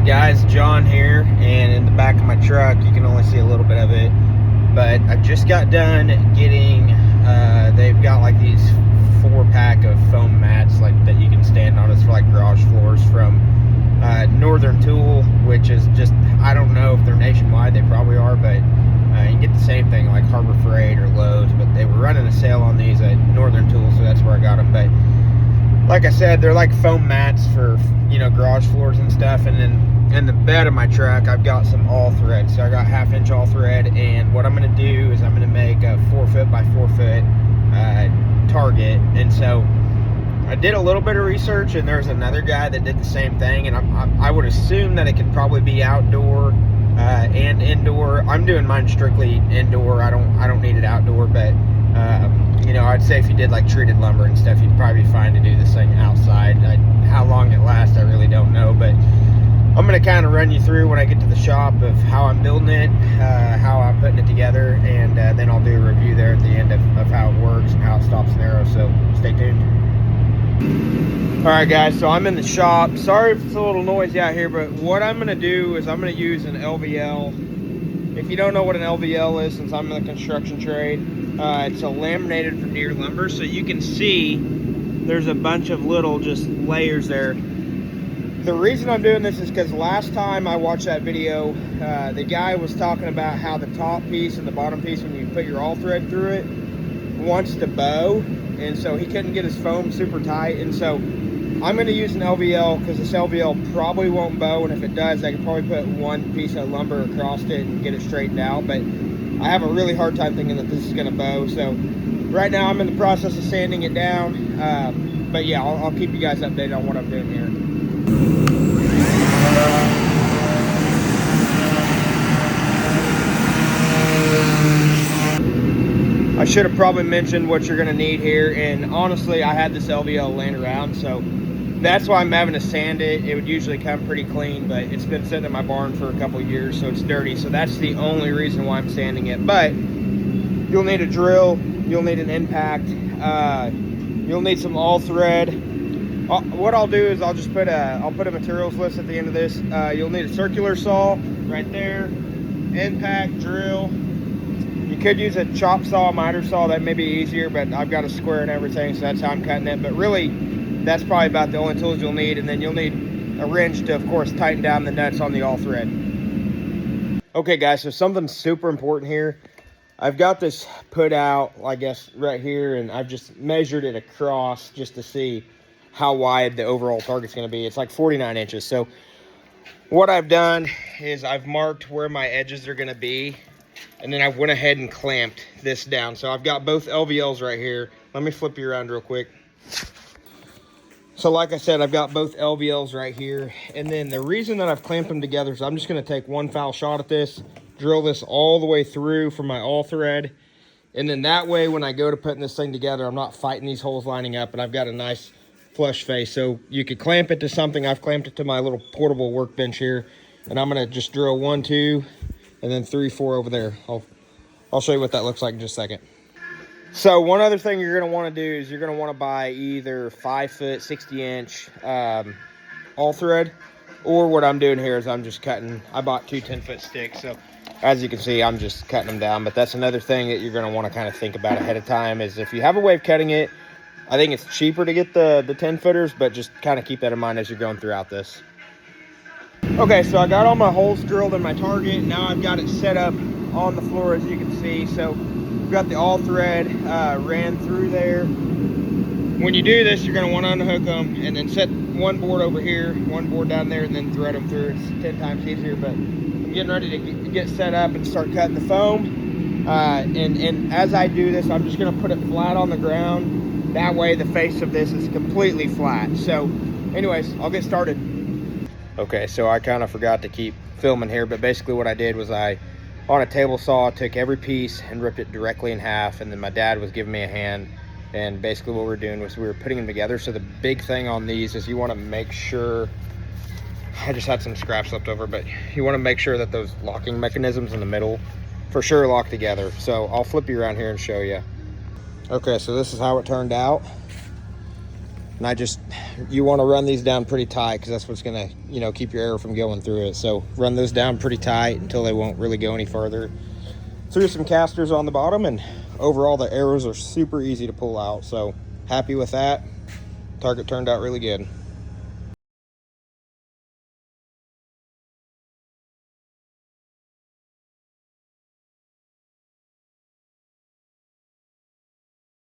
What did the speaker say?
Guys, John here, and in the back of my truck you can only see a little bit of it, but I just got done getting they've got like these 4-pack of foam mats like that you can stand on. It's for like garage floors from Northern Tool, which is just, I don't know if they're nationwide, they probably are, but you can get the same thing like Harbor Freight or Lowe's, but they were running a sale on these at Northern Tool, so that's where I got them. But like I said, they're like foam mats for, you know, garage floors and stuff. And then in the bed of my truck, I've got some all thread. So I got 1/2-inch all thread, and what I'm going to do is I'm going to make a 4-foot by 4-foot target. And so I did a little bit of research, and there's another guy that did the same thing, and I would assume that it could probably be outdoor and indoor. I'm doing mine strictly indoor. I don't need it outdoor, but you know, I'd say if you did like treated lumber and stuff, you'd probably be fine to do this thing outside. How long it lasts, I really don't know, but I'm going to kind of run you through when I get to the shop of how I'm building it, how I'm putting it together, and then I'll do a review there at the end of how it works and how it stops and arrows, so stay tuned. Alright guys, so I'm in the shop. Sorry if it's a little noisy out here, but what I'm going to do is I'm going to use an LVL. If you don't know what an LVL is, since I'm in the construction trade, it's a laminated veneer lumber, so you can see there's a bunch of little just layers there. The reason I'm doing this is because last time I watched that video, the guy was talking about how the top piece and the bottom piece, when you put your all thread through it, wants to bow, and so he couldn't get his foam super tight. And so I'm going to use an LVL because this LVL probably won't bow, and if it does, I could probably put one piece of lumber across it and get it straightened out. But I have a really hard time thinking that this is going to bow. So right now I'm in the process of sanding it down. But yeah, I'll keep you guys updated on what I'm doing here. I should have probably mentioned what you're going to need here, and honestly I had this LVL laying around, so that's why I'm having to sand it. It would usually come pretty clean, but it's been sitting in my barn for a couple of years, so it's dirty. So that's the only reason why I'm sanding it. But you'll need a drill, you'll need an impact, you'll need some all thread. What I'll do is I'll put a materials list at the end of this. You'll need a circular saw right there, impact, drill. You could use a chop saw, miter saw, that may be easier, but I've got a square and everything, so that's how I'm cutting it. But really, that's probably about the only tools you'll need, and then you'll need a wrench to, of course, tighten down the nuts on the all thread. Okay guys, so something super important here. I've got this put out, I guess, right here, and I've just measured it across just to see how wide the overall target's going to be. It's like 49 inches. So what I've done is I've marked where my edges are going to be, and then I went ahead and clamped this down. So I've got both LVLs right here. Let me flip you around real quick. So like I said, I've got both LVLs right here. And then the reason that I've clamped them together is I'm just going to take one foul shot at this, drill this all the way through for my all thread. And then that way, when I go to putting this thing together, I'm not fighting these holes lining up, and I've got a nice flush face. So you could clamp it to something. I've clamped it to my little portable workbench here. And I'm going to just drill 1, 2, and then 3, 4 over there. I'll show you what that looks like in just a second. So one other thing you're going to want to do is you're going to want to buy either 5-foot 60-inch all thread, or what I'm doing here is I'm just cutting. I bought 2 10-foot sticks, so as you can see, I'm just cutting them down. But that's another thing that you're going to want to kind of think about ahead of time, is if you have a way of cutting it, I think it's cheaper to get the 10-footers, but just kind of keep that in mind as you're going throughout this. Okay, so I got all my holes drilled in my target. Now I've got it set up on the floor, as you can see. So I've got the all thread ran through there. When you do this, you're going to want to unhook them and then set one board over here, one board down there, and then thread them through. It's 10 times easier, but I'm getting ready to get set up and start cutting the foam. And as I do this, I'm just going to put it flat on the ground. That way the face of this is completely flat. So anyways, I'll get started. Okay, so I kind of forgot to keep filming here, but basically what I did was I, on a table saw, took every piece and ripped it directly in half, and then my dad was giving me a hand, and basically what we were doing was we were putting them together. So the big thing on these is you want to make sure, I just had some scraps left over, but you want to make sure that those locking mechanisms in the middle for sure lock together. So I'll flip you around here and show you. Okay, so this is how it turned out. And you want to run these down pretty tight because that's what's going to, you know, keep your arrow from going through it. So run those down pretty tight until they won't really go any further. Threw some casters on the bottom, and overall the arrows are super easy to pull out. So happy with that. Target turned out really good.